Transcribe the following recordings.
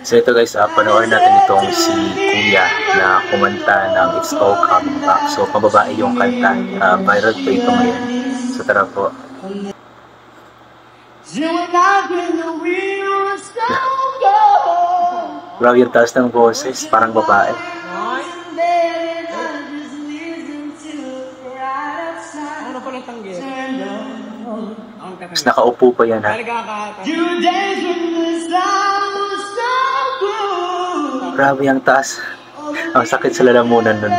So ito guys, panoorin natin itong si Kuya na kumanta ng It's All Coming Back. So pababae yung kanta, viral po ito ngayon. So tara po. Grabe yung taas ng boses, parang babae. Ano pa lang tanggit? Mas nakaupo pa yan ha. Grabe yung taas. Ang sakit sa lalamunan nun.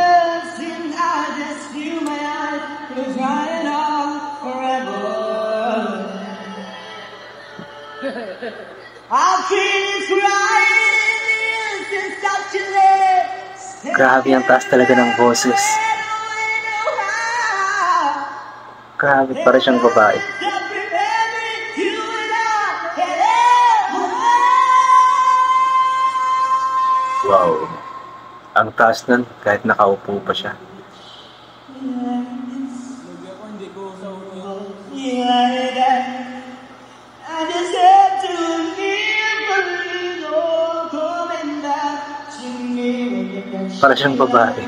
Grabe ang taas talaga ng boses. Grabe, para siyang babae. Wow. Ang taas nun, kahit nakaupo pa siya. Para siyang babae.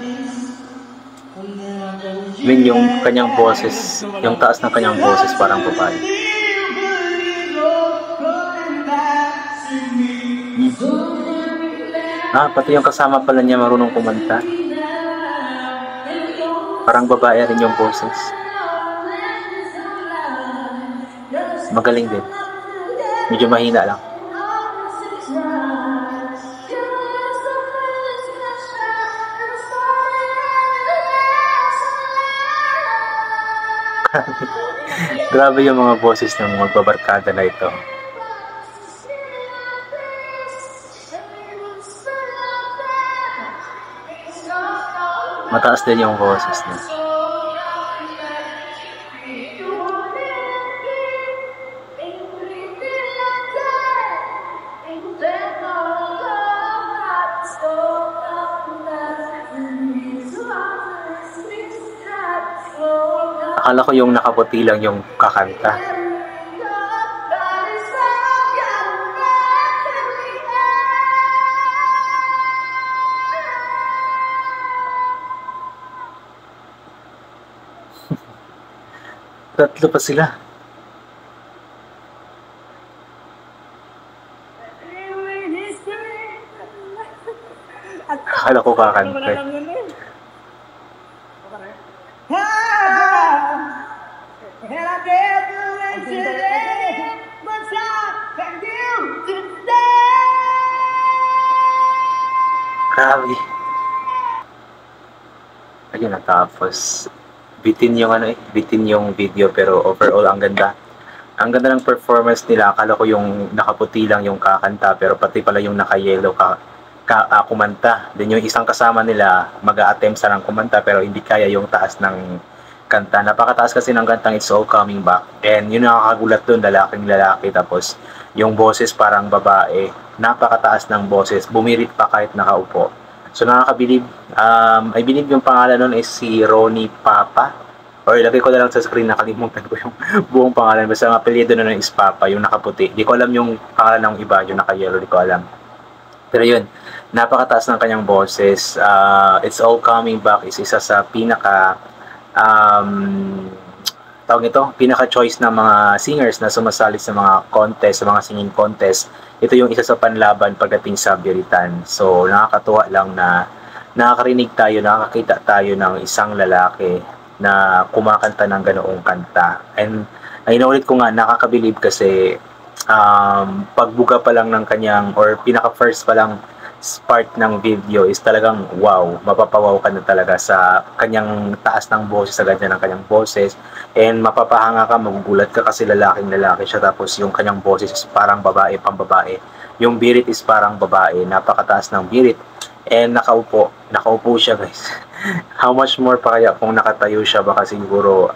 I mean, yung kanyang boses, yung taas ng kanyang boses parang babae. Pati yung kasama pala niya marunong kumanta. Parang babae rin yung boses. Magaling din. Medyo mahina lang. Grabe yung mga boses ng magbabarkada na ito. Mataas din yung boses niya. Akala ko yung nakaputi lang yung kakanta. Tatlo pa sila. Akala ko kakanta. Grabe. Ayun, natapos. Bitin yung video, pero overall ang ganda. Ang ganda ng performance nila. Akala ko yung nakaputi lang yung kakanta, pero pati pala yung naka-yellow kumanta. Then yung isang kasama nila mag-a-attempt sa ng kumanta pero hindi kaya yung taas ng kanta. Napakataas kasi ng kantang It's All Coming Back. And yun nakakagulat dun, lalaking lalaki, tapos yung boses parang babae. Napakataas ng boses. Bumirit pa kahit nakaupo. So nakakabilib. I believe yung pangalan nun is si Ronnie Papa. Or ilagay ko na lang sa screen, nakalimutan ko yung buong pangalan. Basta ang apelyido nun is Papa, yung nakaputi. Di ko alam yung pangalan ng iba, yung naka-yellow, di ko alam. Pero yun, napakataas ng kanyang boses. It's All Coming Back is isa sa pinaka-choice ng mga singers na sumasali sa mga contest, sa mga singing contest. Ito yung isa sa panlaban pagdating sa biritan. So, nakakatuwa lang na nakakarinig tayo, nakakita tayo ng isang lalaki na kumakanta ng ganoong kanta. And inulit ko nga, nakakabilib kasi pagbuga pa lang ng kanyang, or pinaka-first pa lang part ng video is talagang wow, mapapawaw ka na talaga sa kanyang taas ng boses, sa ganda ng kanyang boses, and mapapahanga ka, magugulat ka kasi lalaking lalaki siya, tapos yung kanyang boses is parang babae, pang babae, yung birit is parang babae, napakataas ng birit, and nakaupo siya guys. How much more pa kaya kung nakatayo siya, baka siguro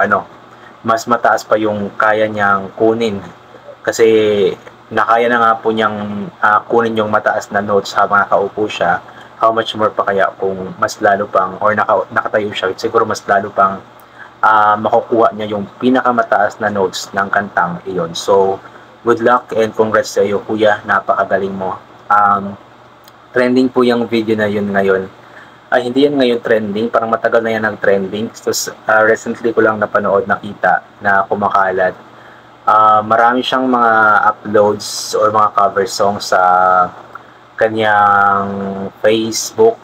mas mataas pa yung kaya niyang kunin, kasi nakaya na nga po niyang kunin yung mataas na notes habang nakaupo siya. How much more pa kaya kung mas lalo pang, or nakatayo siya, siguro mas lalo pang makukuha niya yung pinakamataas na notes ng kantang iyon. So good luck and congrats sa iyo kuya, napakagaling mo. Trending po yung video na yun ngayon. Ay, hindi yan ngayon trending. Parang matagal na yan ang trending. So, recently ko lang nakita na kumakalat. Marami siyang mga uploads or mga cover songs sa kanyang Facebook.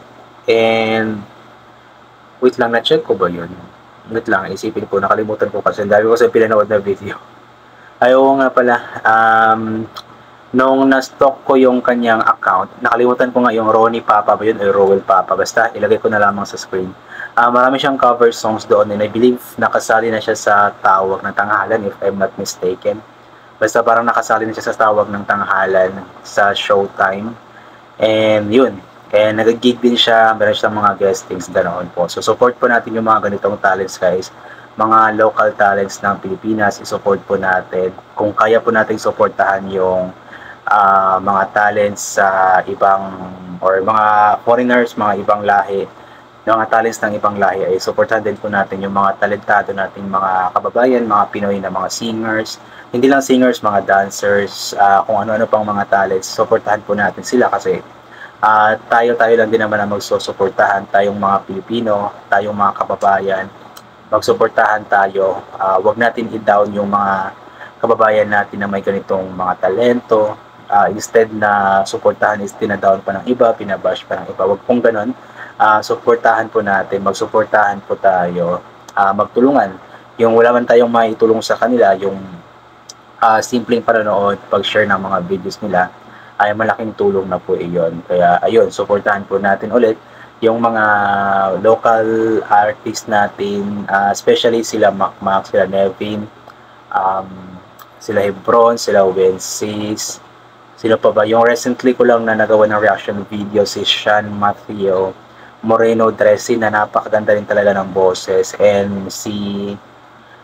And, wait lang, na-check ko ba yun? Wait lang, isipin ko, nakalimutan ko kasi. Dahil ko sa pinanood na video. Ay, oo nga pala. Nung na-stalk ko yung kanyang account, nakalimutan ko nga yung Ronnie Papa ba yun, o Rowell Papa, basta ilagay ko na lamang sa screen. Marami siyang cover songs doon, and I believe nakasali na siya sa Tawag ng Tanghalan, if I'm not mistaken. Basta parang nakasali na siya sa Tawag ng Tanghalan sa Showtime. And yun, kaya nag-gig din siya, meron siyang mga guestings, ganoon po. So support po natin yung mga ganitong talents, guys. Mga local talents ng Pilipinas, isupport po natin. Kung kaya po nating supportahan yung mga talents sa ibang or mga foreigners, mga ibang lahi, mga talents ng ibang lahi, ay supportahan din po natin yung mga talentado nating mga kababayan, mga Pinoy na mga singers, hindi lang singers, mga dancers, kung ano-ano pang mga talents, supportahan po natin sila kasi tayo lang din naman ang magsusuportahan, tayong mga Pilipino, tayong mga kababayan, magsuportahan tayo. Wag natin i-down yung mga kababayan natin na may ganitong mga talento. Instead na suportahan is tinadown pa ng iba, pinabash pa ng iba. Wag pong ganun. Suportahan po natin, magsuportahan po tayo, magtulungan. Yung wala man tayong maitulong sa kanila, yung simpleng panonood, pag-share ng mga videos nila, ay malaking tulong na po iyon. Kaya ayun, suportahan po natin ulit yung mga local artists natin, especially sila Macmac, sila Nevin, sila Hebron, sila Wences. Sino pa ba? Yung recently ko lang na nagawa ng reaction video si Sean Matthew Moreno Dressing na napakaganda rin talaga ng boses, and si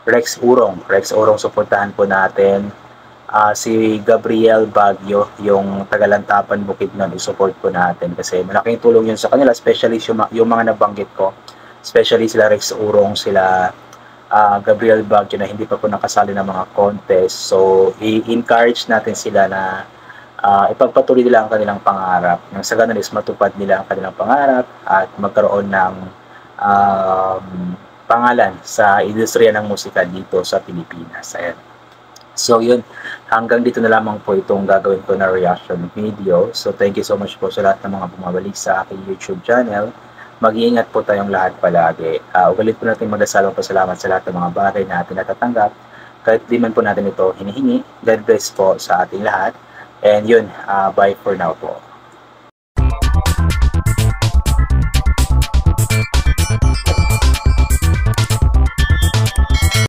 Rex Urong. Suportahan po natin. Si Gabriel Baguio, yung Tagalantapan Bukidnon, i-support po natin kasi malaking tulong yun sa kanila, especially yung mga nabanggit ko, especially sila Rex Urong, sila Gabriel Baguio na hindi pa po nakasali ng mga contest. So i-encourage natin sila na ipagpatuloy nila ang kanilang pangarap. Nang sa ganun is matupad nila ang kanilang pangarap at magkaroon ng pangalan sa industriya ng musika dito sa Pilipinas. Ayan. So yun, hanggang dito na lamang po itong gagawin ko na reaction video. So thank you so much po sa lahat ng mga bumabalik sa aking YouTube channel. Mag-iingat po tayong lahat palagi. Ugalit po natin magdasalong pasalamat sa lahat ng mga bagay na ating natatanggap. Kahit di man po natin ito hinihingi. God bless po sa ating lahat. And yun, bye for now po.